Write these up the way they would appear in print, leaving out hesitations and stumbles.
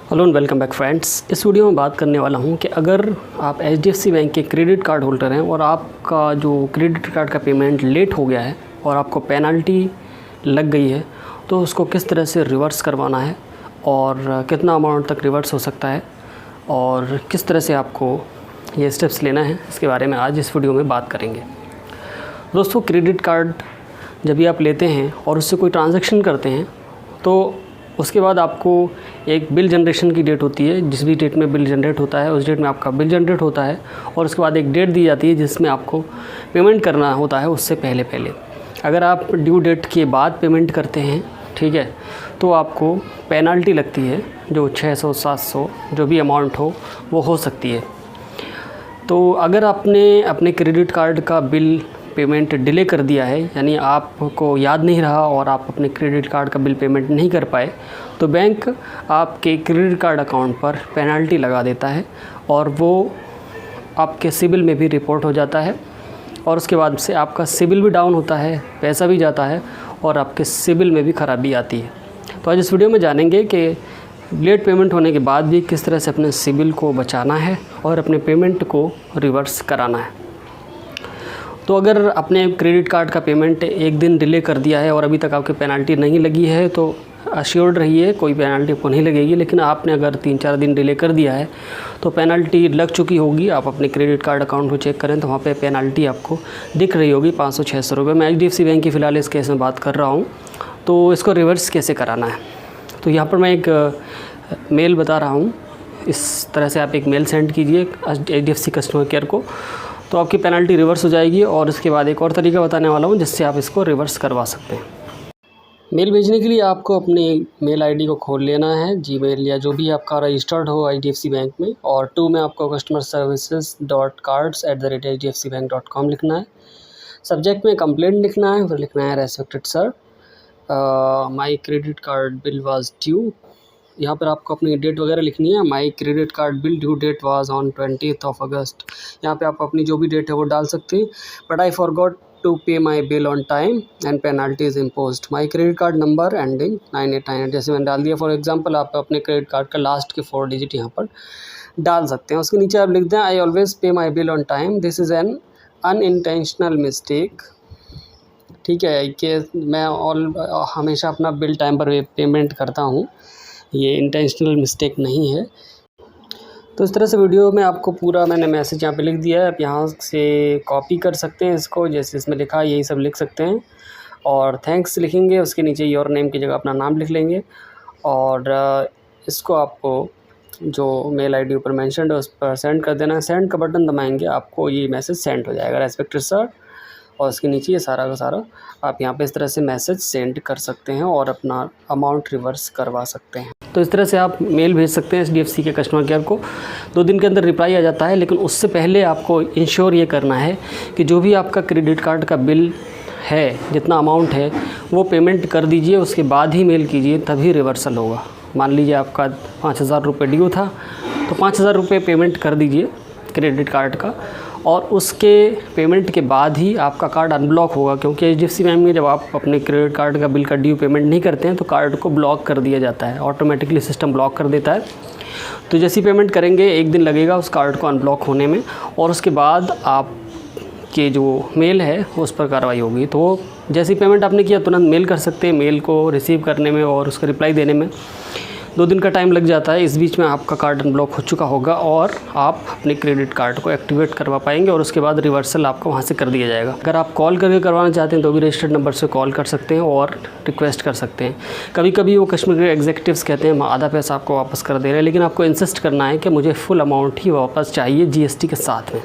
Hello and welcome back friends. इस video में बात करने वाला हूं कि अगर आप HDFC बैंक के क्रेडिट कार्ड होल्डर हैं और आपका जो क्रेडिट कार्ड का पेमेंट लेट हो गया है और आपको पेनल्टी लग गई है तो उसको किस तरह से रिवर्स करवाना है और कितना अमाउंट तक रिवर्स हो सकता है और किस तरह से आपको ये स्टेप्स लेना है, इसके बारे में आज इस वीडियो में बात करेंगे। दोस्तों, क्रेडिट कार्ड जब भी आप लेते हैं और उससे कोई ट्रांजैक्शन करते हैं तो उसके बाद आपको एक बिल जनरेशन की डेट होती है। जिस भी डेट में बिल जनरेट होता है उस डेट में आपका बिल जनरेट होता है और उसके बाद एक डेट दी जाती है जिसमें आपको पेमेंट करना होता है उससे पहले। अगर आप ड्यू डेट के बाद पेमेंट करते हैं, ठीक है, तो आपको पेनल्टी लगती है जो 600-700 जो भी अमाउंट हो वो हो सकती है। तो अगर आपने अपने क्रेडिट कार्ड का बिल पेमेंट डिले कर दिया है, यानी आपको याद नहीं रहा और आप अपने क्रेडिट कार्ड का बिल पेमेंट नहीं कर पाए, तो बैंक आपके क्रेडिट कार्ड अकाउंट पर पेनल्टी लगा देता है और वो आपके सिबिल में भी रिपोर्ट हो जाता है और उसके बाद से आपका सिबिल भी डाउन होता है, पैसा भी जाता है और आपके सिबिल में भी ख़राबी आती है। तो आज इस वीडियो में जानेंगे कि लेट पेमेंट होने के बाद भी किस तरह से अपने सिबिल को बचाना है और अपने पेमेंट को रिवर्स कराना है। तो अगर आपने क्रेडिट कार्ड का पेमेंट एक दिन डिले कर दिया है और अभी तक आपकी पेनल्टी नहीं लगी है तो अश्योर्ड रहिए कोई पेनल्टी आपको नहीं लगेगी। लेकिन आपने अगर 3-4 दिन डिले कर दिया है तो पेनल्टी लग चुकी होगी। आप अपने क्रेडिट कार्ड अकाउंट को चेक करें तो वहाँ पे पेनल्टी आपको दिख रही होगी 500-600 रुपये। मैं HDFC बैंक की फ़िलहाल इस केस में बात कर रहा हूँ। तो इसको रिवर्स कैसे कराना है, तो यहाँ पर मैं एक मेल बता रहा हूँ। इस तरह से आप एक मेल सेंड कीजिए HDFC कस्टमर केयर को, तो आपकी पेनल्टी रिवर्स हो जाएगी। और इसके बाद एक और तरीका बताने वाला हूँ जिससे आप इसको रिवर्स करवा सकते हैं। मेल भेजने के लिए आपको अपनी मेल आईडी को खोल लेना है, जीमेल या जो भी आपका रजिस्टर्ड हो HDFC बैंक में, और टू में आपको customerservices.cards@hdfcbank.com लिखना है। सब्जेक्ट में कंप्लेंट लिखना है, फिर लिखना है respected sir, my credit card bill was due. यहाँ पर आपको अपनी डेट वगैरह लिखनी है। My credit card bill due date was on 20th August. यहाँ पे आप अपनी जो भी डेट है वो डाल सकते हैं। बट आई फॉरगॉट टू पे my bill on time and penalty is imposed. My credit card number ending 9898 जैसे मैंने डाल दिया। फॉर एग्जांपल आप अपने क्रेडिट कार्ड का लास्ट के 4 डिजिट यहाँ पर डाल सकते हैं। उसके नीचे आप लिख दें आई ऑलवेज पे my bill on time, this is an unintentional mistake. ठीक है, कि मैं हमेशा अपना बिल टाइम पर पेमेंट करता हूँ, ये इंटेंशनल मिस्टेक नहीं है। तो इस तरह से वीडियो में आपको पूरा मैंने मैसेज यहाँ पे लिख दिया है। आप यहाँ से कॉपी कर सकते हैं इसको, जैसे इसमें लिखा है यही सब लिख सकते हैं और थैंक्स लिखेंगे। उसके नीचे योर नेम की जगह अपना नाम लिख लेंगे और इसको आपको जो मेल आईडी ऊपर मेंशन्ड है उस पर सेंड कर देना है। सेंड का बटन दबाएंगे, आपको ये मैसेज सेंड हो जाएगा, रेस्पेक्टेड सर, और उसके नीचे ये सारा का सारा आप यहाँ पे इस तरह से मैसेज सेंड कर सकते हैं और अपना अमाउंट रिवर्स करवा सकते हैं। तो इस तरह से आप मेल भेज सकते हैं HDFC के कस्टमर केयर को। 2 दिन के अंदर रिप्लाई आ जाता है, लेकिन उससे पहले आपको इंश्योर ये करना है कि जो भी आपका क्रेडिट कार्ड का बिल है, जितना अमाउंट है वो पेमेंट कर दीजिए, उसके बाद ही मेल कीजिए, तभी रिवर्सल होगा। मान लीजिए आपका 5000 रुपये ड्यू था तो 5000 रुपये पेमेंट कर दीजिए क्रेडिट कार्ड का, और उसके पेमेंट के बाद ही आपका कार्ड अनब्लॉक होगा। क्योंकि HDFC बैंक में जब आप अपने क्रेडिट कार्ड का बिल का ड्यू पेमेंट नहीं करते हैं तो कार्ड को ब्लॉक कर दिया जाता है, ऑटोमेटिकली सिस्टम ब्लॉक कर देता है। तो जैसी पेमेंट करेंगे 1 दिन लगेगा उस कार्ड को अनब्लॉक होने में, और उसके बाद आपके जो मेल है उस पर कार्रवाई होगी। तो जैसी पेमेंट आपने किया तुरंत मेल कर सकते हैं। मेल को रिसीव करने में और उसका रिप्लाई देने में 2 दिन का टाइम लग जाता है। इस बीच में आपका कार्ड अनब्लॉक हो चुका होगा और आप अपने क्रेडिट कार्ड को एक्टिवेट करवा पाएंगे और उसके बाद रिवर्सल आपको वहाँ से कर दिया जाएगा। अगर आप कॉल करके करवाना चाहते हैं तो भी रजिस्टर्ड नंबर से कॉल कर सकते हैं और रिक्वेस्ट कर सकते हैं। कभी कभी वो कस्टमर केयर एग्जीक्यूटिव्स कहते हैं आधा पैसा आपको वापस कर दे रहे हैं, लेकिन आपको इंसिस्ट करना है कि मुझे फुल अमाउंट ही वापस चाहिए GST के साथ में।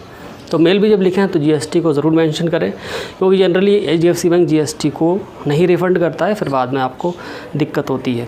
तो मेल भी जब लिखें तो GST को ज़रूर मेंशन करें, क्योंकि जनरली HDFC बैंक GST को नहीं रिफ़ंड करता है, फिर बाद में आपको दिक्कत होती है।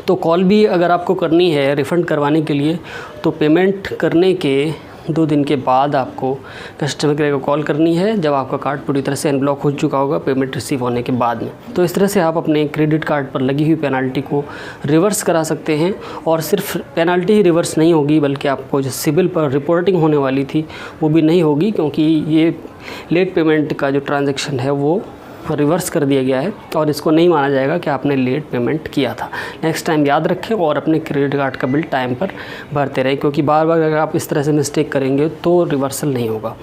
तो कॉल भी अगर आपको करनी है रिफ़ंड करवाने के लिए तो पेमेंट करने के 2 दिन के बाद आपको कस्टमर केयर को कॉल करनी है, जब आपका कार्ड पूरी तरह से अनब्लॉक हो चुका होगा पेमेंट रिसीव होने के बाद में। तो इस तरह से आप अपने क्रेडिट कार्ड पर लगी हुई पेनल्टी को रिवर्स करा सकते हैं। और सिर्फ पेनल्टी ही रिवर्स नहीं होगी, बल्कि आपको जो सिबिल पर रिपोर्टिंग होने वाली थी वो भी नहीं होगी, क्योंकि ये लेट पेमेंट का जो ट्रांजैक्शन है वो रिवर्स कर दिया गया है और इसको नहीं माना जाएगा कि आपने लेट पेमेंट किया था। नेक्स्ट टाइम याद रखें और अपने क्रेडिट कार्ड का बिल टाइम पर भरते रहें, क्योंकि बार बार अगर आप इस तरह से मिस्टेक करेंगे तो रिवर्सल नहीं होगा।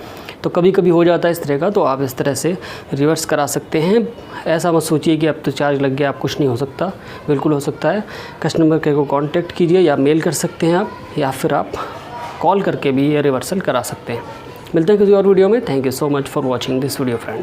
तो कभी कभी हो जाता है इस तरह का, तो आप इस तरह से रिवर्स करा सकते हैं। ऐसा मत सोचिए कि अब तो चार्ज लग गया, आप कुछ नहीं हो सकता, बिल्कुल हो सकता है। कस्टमर केयर को कांटेक्ट कीजिए या मेल कर सकते हैं आप, या फिर आप कॉल करके भी ये रिवर्सल करा सकते हैं। मिलते हैं किसी और वीडियो में। Thank you so much for watching this video friends.